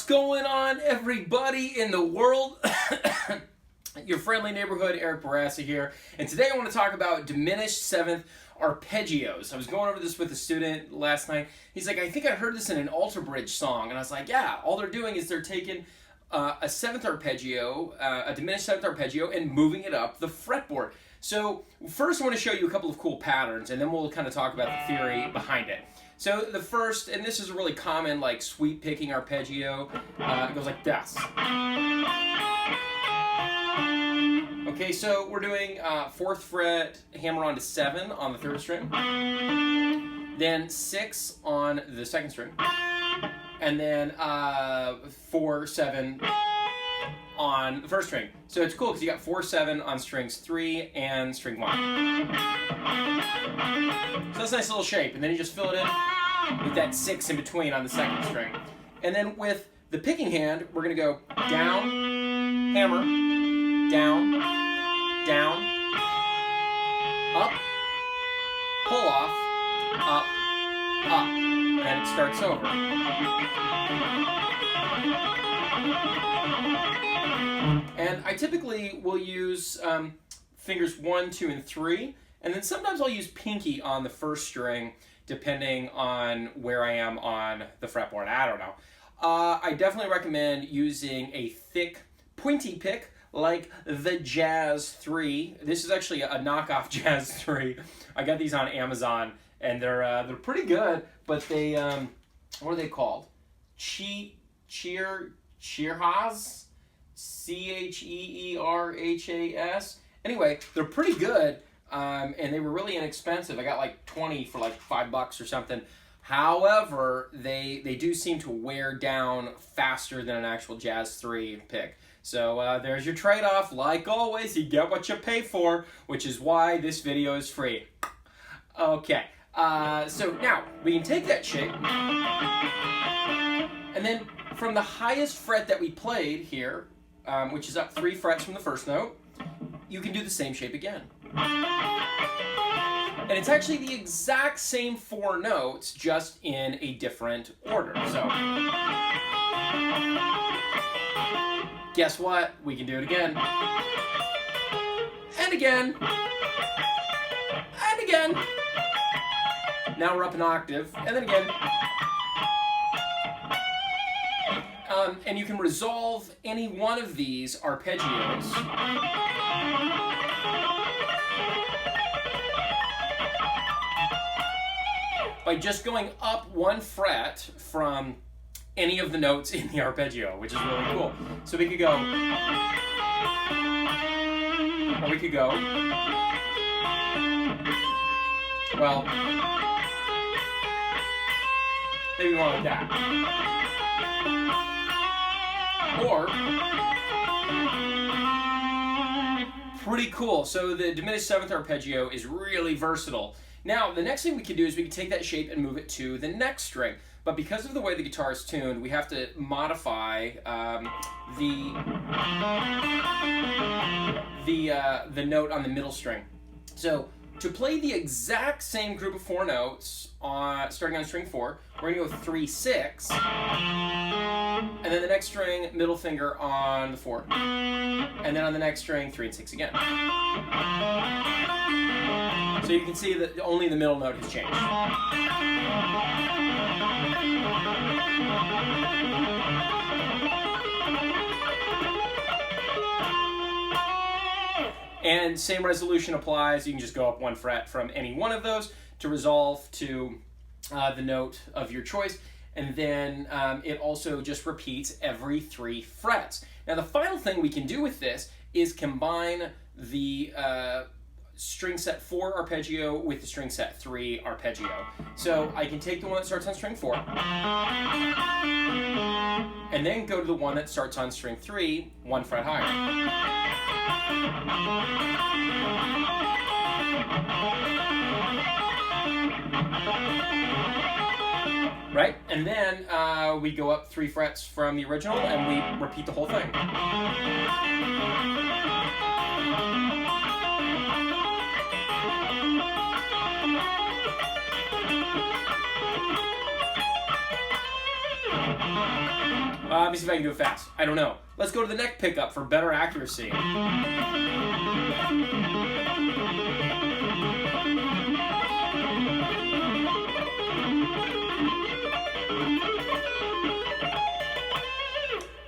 going on, everybody in the world? Your friendly neighborhood Eric Bourassa here, and today I want to talk about diminished seventh arpeggios. I was going over this with a student last night. He's like, I think I heard this in an alter bridge song, and I was like, yeah, all they're doing is they're taking a seventh arpeggio, a diminished seventh arpeggio, and moving it up the fretboard. So first I want to show you a couple of cool patterns, and then we'll kind of talk about the theory behind it. So the first, and this is a really common like sweep picking arpeggio, it goes like this. Okay, so we're doing 4th fret, hammer on to 7 on the 3rd string, then 6 on the 2nd string, and then 4, 7 on the 1st string. So it's cool because you got 4, 7 on strings 3 and string 1. So that's a nice little shape, and then you just fill it in with that 6 in between on the 2nd string. And then with the picking hand, we're going to go down, hammer, down, down, up, pull off, up, up, and then it starts over. And I typically will use fingers 1, 2, and 3, and then sometimes I'll use pinky on the 1st string depending on where I am on the fretboard. I don't know. I definitely recommend using a thick, pointy pick like the Jazz 3. This is actually a knockoff Jazz 3. I got these on Amazon, and they're pretty good, but they, what are they called? Cheerhas? Cheerhas? Anyway, they're pretty good, and they were really inexpensive. I got like 20 for like $5 or something. However, they do seem to wear down faster than an actual Jazz 3 pick. So there's your trade-off. Like always, you get what you pay for, which is why this video is free. Okay, so now we can take that shape, and then from the highest fret that we played here, which is up 3 frets from the 1st note, you can do the same shape again. And it's actually the exact same 4 notes, just in a different order. So, guess what? We can do it again. And again. And again. Now we're up an octave. And then again. And you can resolve any one of these arpeggios by just going up 1 fret from any of the notes in the arpeggio, which is really cool. So we could go, or we could go, well, maybe more like that. Or, pretty cool. So the diminished 7th arpeggio is really versatile. Now, the next thing we can do is we can take that shape and move it to the next string. But because of the way the guitar is tuned, we have to modify the note on the middle string. So to play the exact same group of 4 notes, starting on string 4, we're going to go 3, 6, and then the next string, middle finger on the 4, and then on the next string, 3 and 6 again. So you can see that only the middle note has changed. And same resolution applies. You can just go up 1 fret from any one of those to resolve to the note of your choice. And then it also just repeats every 3 frets. Now the final thing we can do with this is combine the string set 4 arpeggio with the string set 3 arpeggio. So I can take the one that starts on string 4 and then go to the one that starts on string 3, 1 fret higher. Right? And then we go up 3 frets from the original and we repeat the whole thing. Let me see if I can do it fast. I don't know. Let's go to the neck pickup for better accuracy.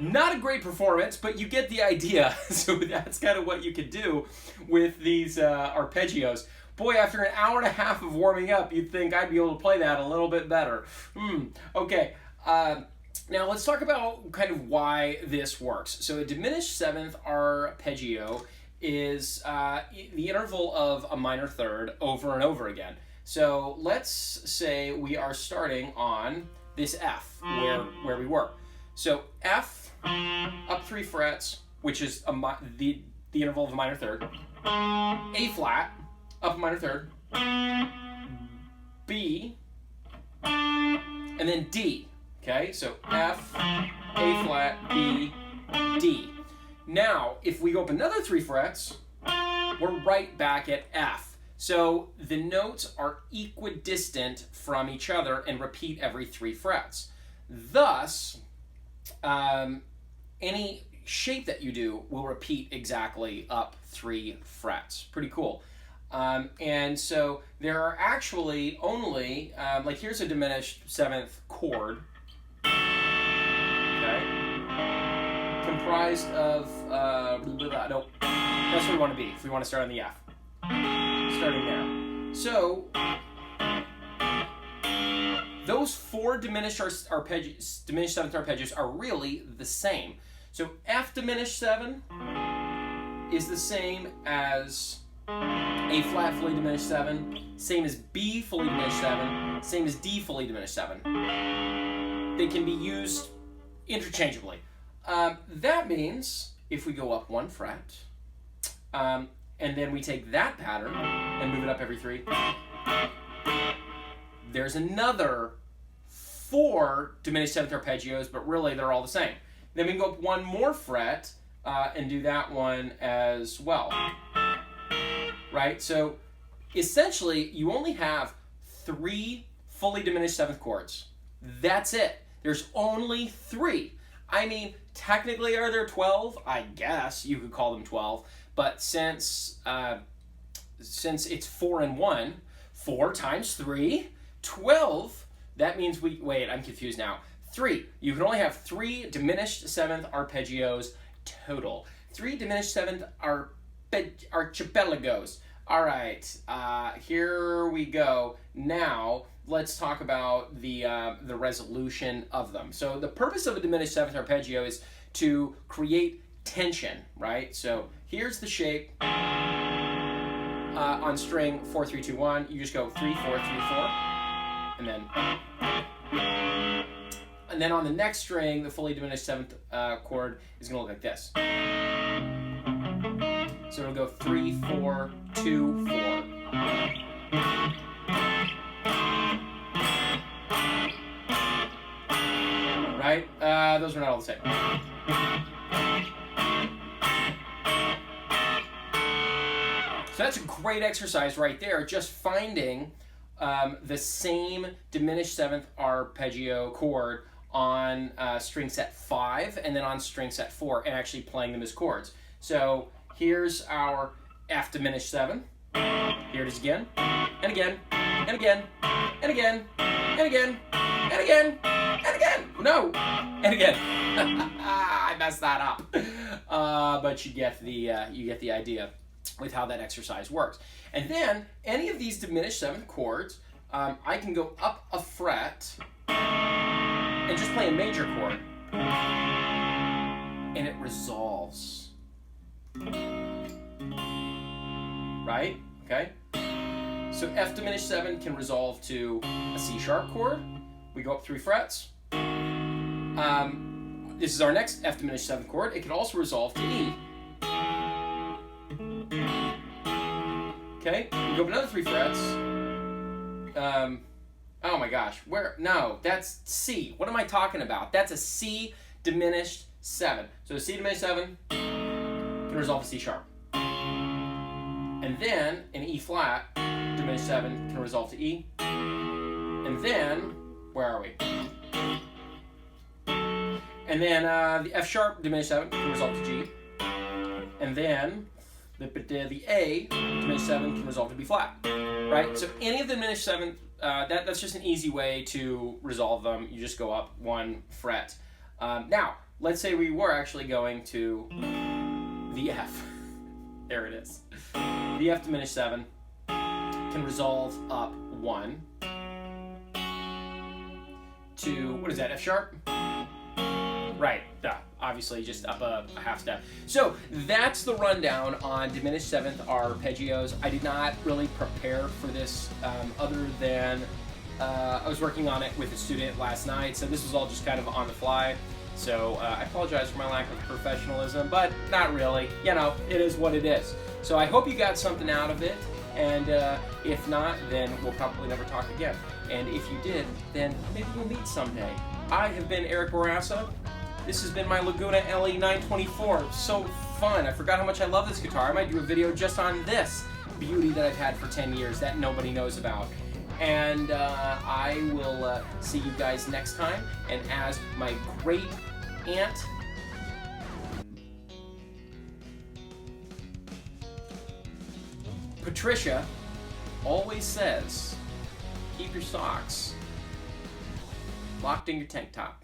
Not a great performance, but you get the idea. So that's kind of what you could do with these arpeggios. Boy, after an hour and a half of warming up, you'd think I'd be able to play that a little bit better. Okay. Now let's talk about kind of why this works. So a diminished seventh arpeggio is the interval of a minor third over and over again. So let's say we are starting on this F, where we were. So F, up 3 frets, which is the interval of a minor third. A flat, up a minor third. B, and then D. Okay, so F, A flat, B, D. Now, if we go up another 3 frets, we're right back at F. So the notes are equidistant from each other and repeat every 3 frets. Thus, any shape that you do will repeat exactly up 3 frets. Pretty cool. And so there are actually only, like here's a diminished 7th chord. Okay. Comprised of, no, that's where we want to be if we want to start on the F. Starting there. So, those 4 diminished arpeggios, diminished 7th arpeggios are really the same. So F diminished 7 is the same as A flat fully diminished 7, same as B fully diminished 7, same as D fully diminished 7. They can be used interchangeably. That means if we go up 1 fret, and then we take that pattern and move it up every 3, there's another 4 diminished 7th arpeggios, but really they're all the same. Then we can go up 1 more fret and do that one as well. Right? So essentially, you only have 3 fully diminished 7th chords. That's it. There's only 3. I mean, technically, are there 12? I guess you could call them 12. But since it's 4 and 1, 4 times 3, 12. That means wait, I'm confused now. 3. You can only have 3 diminished 7th arpeggios total. 3 diminished 7th archipelagos. All right, here we go. Now, let's talk about the resolution of them. So the purpose of a diminished 7th arpeggio is to create tension, right? So here's the shape on string 4, 3, 2, 1. You just go 3, 4, 3, 4, and then on the next string, the fully diminished 7th chord is going to look like this. So it'll go 3, 4, 2, 4. Right? Those are not all the same. So that's a great exercise right there, just finding the same diminished 7th arpeggio chord on string set 5 and then on string set 4 and actually playing them as chords. So here's our F diminished 7. Here it is again, and again, and again, and again, and again, and again, and again. No, and again. I messed that up. But you get the idea with how that exercise works. And then any of these diminished 7th chords, I can go up a fret and just play a major chord, and it resolves. Right? Okay? So F diminished 7 can resolve to a C sharp chord. We go up 3 frets. This is our next F diminished 7th chord. It can also resolve to E. Okay? We go up another 3 frets. Oh my gosh. Where? No, that's C. What am I talking about? That's a C diminished 7. So a C diminished 7 can resolve to C sharp. And then an E flat diminished 7 can resolve to E. And then, where are we? And then the F sharp diminished 7th can resolve to G. And then the A diminished 7th can resolve to B flat. Right? So any of the diminished 7th, that's just an easy way to resolve them. You just go up 1 fret. Now, let's say we were actually going to the F. There it is. The F diminished 7 can resolve up 1 to, what is that, F sharp? Right, obviously just up a half step. So that's the rundown on diminished 7th arpeggios. I did not really prepare for this other than I was working on it with a student last night, so this was all just kind of on the fly. So I apologize for my lack of professionalism, but not really. You know, it is what it is. So I hope you got something out of it, and if not, then we'll probably never talk again. And if you did, then maybe we'll meet someday. I have been Eric Bourassa. This has been my Laguna LE 924. So fun. I forgot how much I love this guitar. I might do a video just on this beauty that I've had for 10 years that nobody knows about. And I will see you guys next time. And as my great aunt Patricia always says, keep your socks locked in your tank top.